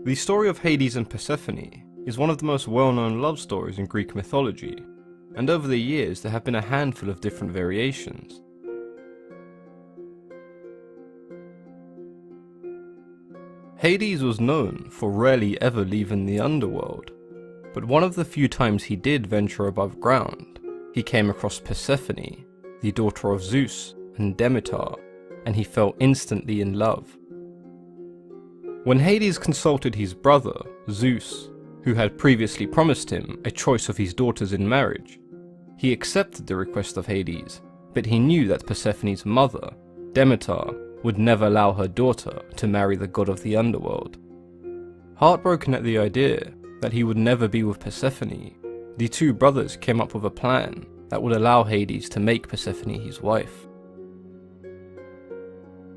The story of Hades and Persephone is one of the most well-known love stories in Greek mythology, and over the years there have been a handful of different variations. Hades was known for rarely ever leaving the underworld, but one of the few times he did venture above ground, he came across Persephone, the daughter of Zeus and Demeter, and he fell instantly in love. When Hades consulted his brother, Zeus, who had previously promised him a choice of his daughters in marriage, he accepted the request of Hades, but he knew that Persephone's mother, Demeter, would never allow her daughter to marry the god of the underworld. Heartbroken at the idea that he would never be with Persephone, the two brothers came up with a plan that would allow Hades to make Persephone his wife.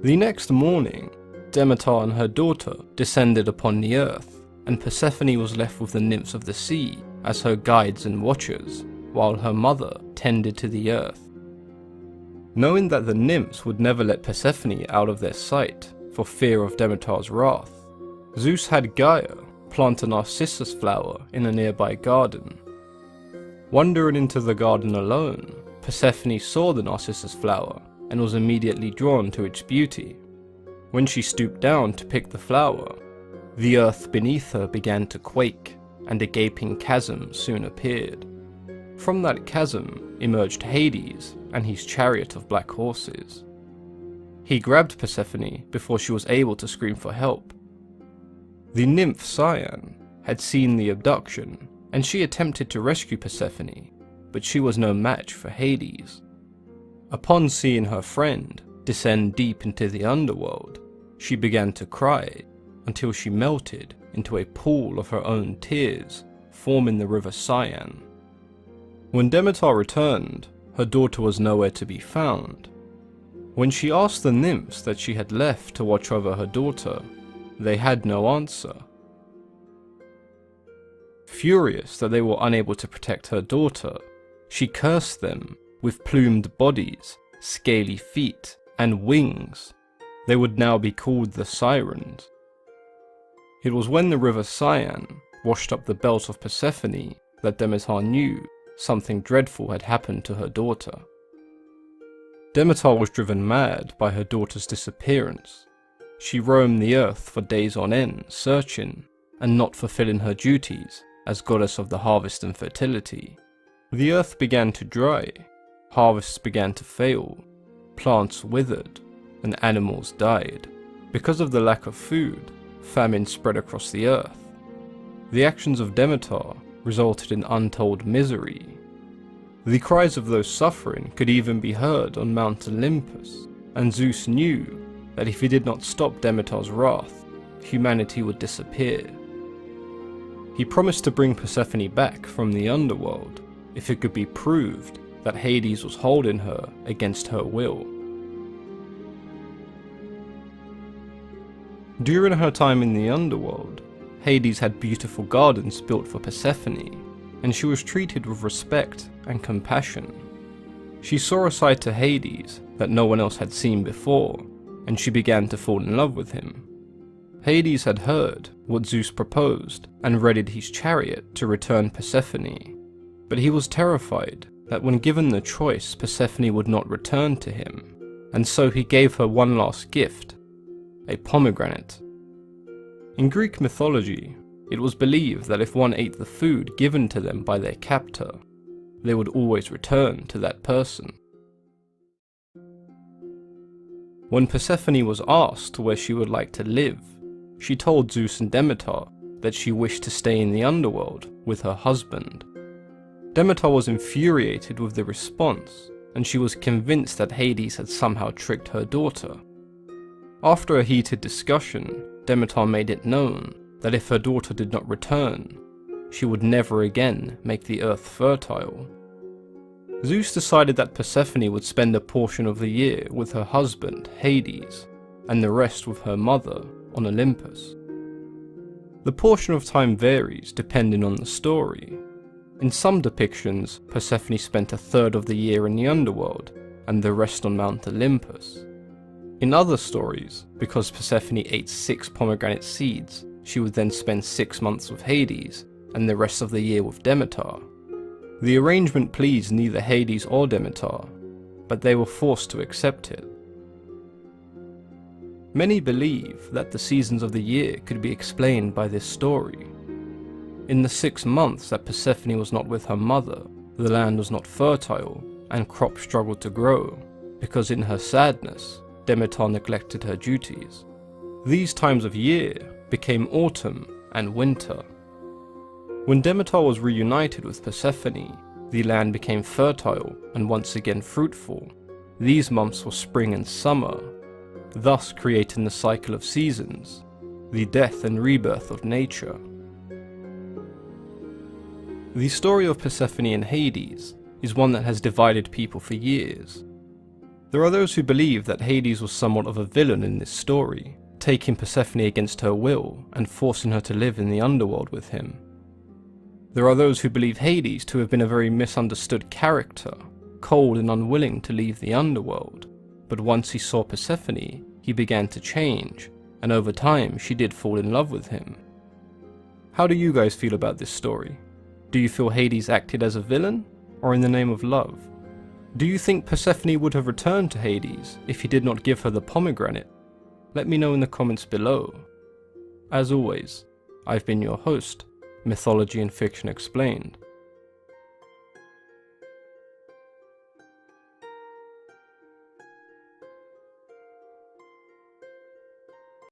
The next morning, Demeter and her daughter descended upon the earth, and Persephone was left with the nymphs of the sea as her guides and watchers, while her mother tended to the earth. Knowing that the nymphs would never let Persephone out of their sight for fear of Demeter's wrath, Zeus had Gaia plant a narcissus flower in a nearby garden. Wandering into the garden alone, Persephone saw the narcissus flower and was immediately drawn to its beauty. When she stooped down to pick the flower, the earth beneath her began to quake, and a gaping chasm soon appeared. From that chasm emerged Hades and his chariot of black horses. He grabbed Persephone before she was able to scream for help. The nymph Cyan had seen the abduction, and she attempted to rescue Persephone, but she was no match for Hades. Upon seeing her friend descend deep into the underworld, she began to cry until she melted into a pool of her own tears, forming the river Cyan. When Demeter returned, her daughter was nowhere to be found. When she asked the nymphs that she had left to watch over her daughter, they had no answer. Furious that they were unable to protect her daughter, she cursed them with plumed bodies, scaly feet, and wings. They would now be called the Sirens. It was when the river Cyan washed up the belt of Persephone that Demeter knew something dreadful had happened to her daughter. Demeter was driven mad by her daughter's disappearance. She roamed the earth for days on end, searching and not fulfilling her duties as goddess of the harvest and fertility. The earth began to dry, harvests began to fail, plants withered, and animals died. Because of the lack of food, famine spread across the earth. The actions of Demeter resulted in untold misery. The cries of those suffering could even be heard on Mount Olympus, and Zeus knew that if he did not stop Demeter's wrath, humanity would disappear. He promised to bring Persephone back from the underworld if it could be proved that Hades was holding her against her will. During her time in the underworld, Hades had beautiful gardens built for Persephone, and she was treated with respect and compassion. She saw a side to Hades that no one else had seen before, and she began to fall in love with him. Hades had heard what Zeus proposed and readied his chariot to return Persephone, but he was terrified that when given the choice, Persephone would not return to him, and so he gave her one last gift, a pomegranate. In Greek mythology, it was believed that if one ate the food given to them by their captor, they would always return to that person. When Persephone was asked where she would like to live, she told Zeus and Demeter that she wished to stay in the underworld with her husband. Demeter was infuriated with the response, and she was convinced that Hades had somehow tricked her daughter. After a heated discussion, Demeter made it known that if her daughter did not return, she would never again make the earth fertile. Zeus decided that Persephone would spend a portion of the year with her husband, Hades, and the rest with her mother on Olympus. The portion of time varies depending on the story. In some depictions, Persephone spent a third of the year in the underworld, and the rest on Mount Olympus. In other stories, because Persephone ate 6 pomegranate seeds, she would then spend 6 months with Hades and the rest of the year with Demeter. The arrangement pleased neither Hades or Demeter, but they were forced to accept it. Many believe that the seasons of the year could be explained by this story. In the 6 months that Persephone was not with her mother, the land was not fertile and crops struggled to grow, because in her sadness, Demeter neglected her duties. These times of year became autumn and winter. When Demeter was reunited with Persephone, the land became fertile and once again fruitful. These months were spring and summer, thus creating the cycle of seasons, the death and rebirth of nature. The story of Persephone and Hades is one that has divided people for years. There are those who believe that Hades was somewhat of a villain in this story, taking Persephone against her will and forcing her to live in the underworld with him. There are those who believe Hades to have been a very misunderstood character, cold and unwilling to leave the underworld, but once he saw Persephone, he began to change, and over time she did fall in love with him. How do you guys feel about this story? Do you feel Hades acted as a villain, or in the name of love? Do you think Persephone would have returned to Hades if he did not give her the pomegranate? Let me know in the comments below. As always, I've been your host, Mythology and Fiction Explained.